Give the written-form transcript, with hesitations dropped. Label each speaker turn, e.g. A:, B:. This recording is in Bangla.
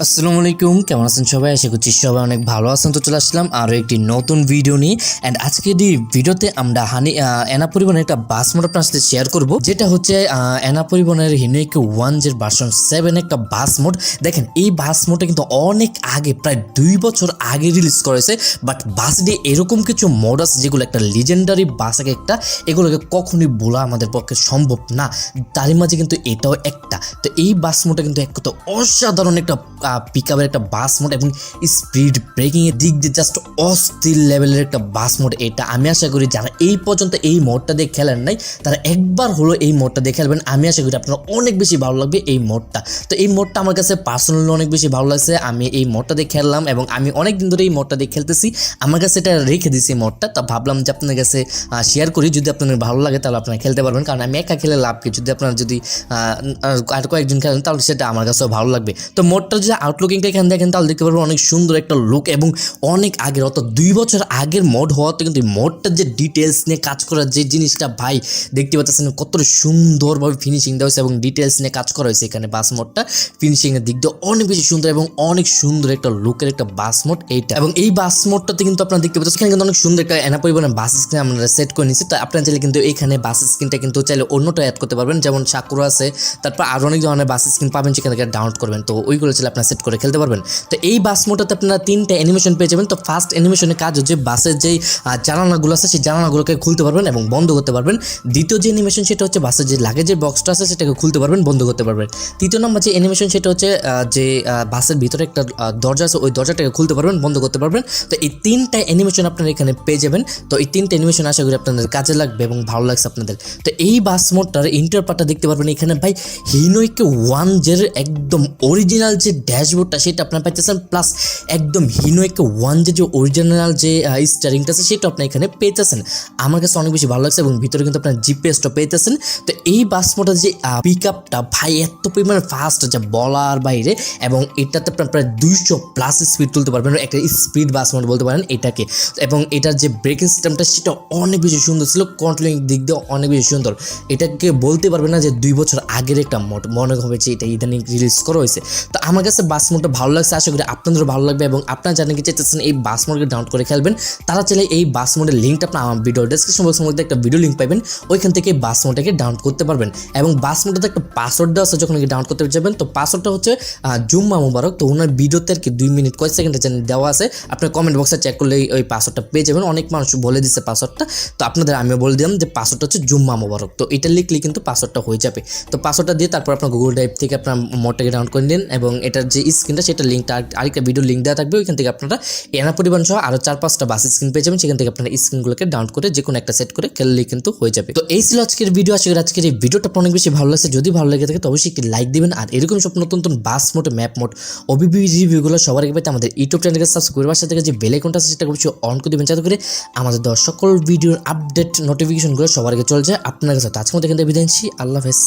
A: আসসালামু আলাইকুম, কেমন আছেন সবাই? আশা করছি সবাই অনেক ভালো আছেন। তো চলে আসলাম আরও একটি নতুন ভিডিও নিয়ে। অ্যান্ড আজকে এই ভিডিওতে আমরা এনা পরিবহনের একটা বাস মোড আপনার সাথে শেয়ার করব, যেটা হচ্ছে এনা পরিবহনের হিনোইকো 1 এর ভার্সন 7 একটা বাস মোড। দেখেন, এই বাস মোডটা কিন্তু অনেক আগে, প্রায় 2 বছর আগে রিলিজ করেছে। বাট বাসটি এরকম কিছু মোড আছে যেগুলো একটা লিজেন্ডারি বাস একটা, এগুলোকে কখনোই বলা আমাদের পক্ষে সম্ভব না। তারই মাঝে কিন্তু এটাও একটা। তো এই বাস মোডটা কিন্তু এক কথা অসাধারণ একটা পিকআপের একটা বাস মোড এবং স্পিড ব্রেকিং এর দিক দিয়ে জাস্ট অস্থির লেভেলের একটা বাস মোড এটা। আমি আশা করি যারা এই পর্যন্ত এই মোডটা দিয়ে খেলেন নাই তারা একবার হলো এই মোডটা দিয়ে খেলবেন। আমি আশা করি আপনার অনেক বেশি ভালো লাগবে এই মোডটা। তো এই মোডটা আমার কাছে পার্সোনালি অনেক বেশি ভালো লাগছে। আমি এই মোডটা দিয়ে খেললাম এবং আমি অনেক দিন ধরে এই মোডটা দিয়ে খেলতেছি। আমার কাছে এটা রেখে দিয়েছি এই মোডটা। তো ভাবলাম যে আপনার কাছে শেয়ার করি, যদি আপনাদের ভালো লাগে তাহলে আপনারা খেলতে পারবেন। কারণ আমি একা খেলে লাভ কি, যদি আপনারা যদি আর কয়েকজন খেলেন তাহলে সেটা আমার কাছেও ভালো লাগবে। তো মোডটা যদি আউটলুকিংটা এখানে দেখেন তাহলে দেখতে পারবেন অনেক সুন্দর একটা লুক এবং অনেক আগের, অত 2 বছর আগের মোড হওয়াতে কিন্তু মোডটার যে ডিটেলস নিয়ে কাজ করার যে জিনিসটা ভাই দেখতে পাচ্ছেন কতটা সুন্দরভাবে ফিনিশিং দেওয়া হয়েছে এবং ডিটেলস নিয়ে কাজ করা হয়েছে এখানে। বাস মোডটা ফিনিশিংয়ের দিক দিয়ে অনেক বেশি সুন্দর এবং অনেক সুন্দর একটা লুকের একটা বাস মোড এইটা। এবং এই বাস মোডটাতে কিন্তু আপনারা দেখতে পাচ্ছেন এখানে কিন্তু অনেক সুন্দর একটা এনা পরিবহনের বাস স্ক্রিন আমরা সেট করে নিচ্ছি। তো আপনারা চাইলে কিন্তু এখানে বাস স্ক্রিনটা কিন্তু চাইলে অন্যটা অ্যাড করতে পারবেন, যেমন সাকুরা আছে, তারপর আরও অনেক ধরনের বাস স্ক্রিন পাবেন সেখান থেকে ডাউনলোড করবেন। তো ওইগুলো চাইলে আপনারা সেট করে খেলতে পারবেন। তো এই বাস মোডটাতে আপনারা 3টা অ্যানিমেশন পেয়ে যাবেন। তো ফার্স্ট অ্যানিমেশনের কাজ হচ্ছে বাসের যেই জানালাগুলো আছে সেই জানালাগুলোকে খুলতে পারবেন এবং বন্ধ করতে পারবেন। দ্বিতীয় যে অ্যানিমেশন সেটা হচ্ছে বাসের যে লাগেজের বক্সটা আছে সেটাকে খুলতে পারবেন, বন্ধ করতে পারবেন। তৃতীয় নম্বর যে অ্যানিমেশন সেটা হচ্ছে যে বাসের ভিতরে একটা দরজা আছে, ওই দরজাটাকে খুলতে পারবেন, বন্ধ করতে পারবেন। তো এই 3টা অ্যানিমেশন আপনারা এখানে পেয়ে যাবেন। তো এই 3টা অ্যানিমেশন আশা করি আপনাদের কাজে লাগবে এবং ভালো লাগছে আপনাদের। তো এই বাস মোডটার ইন্টারপার্টটা দেখতে পারবেন এখানে ভাই হিনোইকো 1 এর একদম অরিজিনাল যে ড্যাশবোর্ডটা সেটা আপনারা পাইতেছেন, প্লাস একদম হিনোইকো 1 যে অরিজিনাল যে স্টিয়ারিংটা আছে সেটা আপনি এখানে পেয়েছেন। আমার কাছে অনেক বেশি ভালো লাগছে এবং ভিতরে কিন্তু আপনার জিপিএসটা পেয়েছেন। তো এই বাস মোডের যে পিকআপটা ভাই এত পরিমাণে ফাস্ট যা বলার বাইরে, এবং এটাতে আপনার প্রায় 200+ স্পিড তুলতে পারবেন, একটা স্পিড বাস মোড বলতে পারেন এটাকে। এবং এটার যে ব্রেকিং সিস্টেমটা সেটা অনেক বেশি সুন্দর ছিল, কন্ট্রোলিং দিক দিয়ে অনেক বেশি সুন্দর। এটাকে বলতে পারবে না যে 2 বছর আগের একটা মোড, মনে হবে যে এটা ইদানিং রিলিজ করা হয়েছে। তো আমার কাছে বাস মোডটা ভালো লাগছে, আশা করি আপনাদেরও ভালো লাগবে। এবং আপনারা জানেন কি চাইতেছেন এই বাস মোডকে ডাউনলোড করে খেলবেন, তারা চাইলে এই বাস মোডের লিঙ্কটা আপনার আমার ভিডিও ডেসক্রিপশন বক্সের মধ্যে একটা ভিডিও লিঙ্ক পাবেন, ওইখান থেকে বাস মোডটাকে ডাউনলোড করতে পারবেন। এবং বাস মোডটাতে একটা পাসওয়ার্ড দেওয়া আছে, যখন ডাউনলোড করতে যাবেন তো পাসওয়ার্ডটা হচ্ছে জুম্মা মুবারক। তো ওনার ভিডিওতে আর কি 2 মিনিট কয়েক সেকেন্ডের জন্য দেওয়া আছে, আপনার কমেন্ট বক্সে চেক করলে ওই পাসওয়ার্ডটা পেয়ে যাবেন। অনেক মানুষ বলে দিচ্ছে পাসওয়ার্ডটা, তো আপনাদের আমিও বলে দিলাম যে পাসওয়ার্ডটা হচ্ছে জুম্মা মুবারক। তো এটা লিখলে কিন্তু পাসওয়ার্ডটা হয়ে যাবে। তো পাসওয়ার্ডটা দিয়ে তারপর আপনার গুগল ড্রাইভ থেকে আপনার মোডটাকে ডাউনলোড করে নিন এবং এটার যে স্ক্রিনটা সেটা লিঙ্কটা আরেকটা ভিডিও লিঙ্ক দেওয়া থাকবে, ওইখান থেকে আপনারা এনা পরিবহন সহ আরও 4-5টা বাস স্ক্রিন পেয়ে যাবেন। সেখান থেকে আপনারা স্ক্রিনগুলোকে ডাউনলোড করে যে কোনো একটা সেট করে খেললেই কিন্তু হয়ে যাবে। তো এই ছিল আজকের ভিডিও। আশা করি আজকের এই ভিডিওটা অনেক বেশি ভালো লাগছে। যদি ভালো লেগে থাকে তো অবশ্যই একটি লাইক দিবেন। আর এরকম সব নতুন নতুন বাস মোড, ম্যাপ মোড, ওবিবি রিভিউগুলো সবার আগে পেতে আমাদের ইউটিউব চ্যানেলকে সাবস্ক্রাইব করে পাশে থেকে যে বেল আইকনটা আছে সেটা অবশ্যই অন করে দিবেন, যাতে করে আমাদের দেওয়া সকল ভিডিওর আপডেট নোটিফিকেশনগুলো সবার আগে চলে যায় আপনার কাছে। তো আজকের মতো এখান থেকে বিদায় নিচ্ছি। আল্লাহ হাফেজ।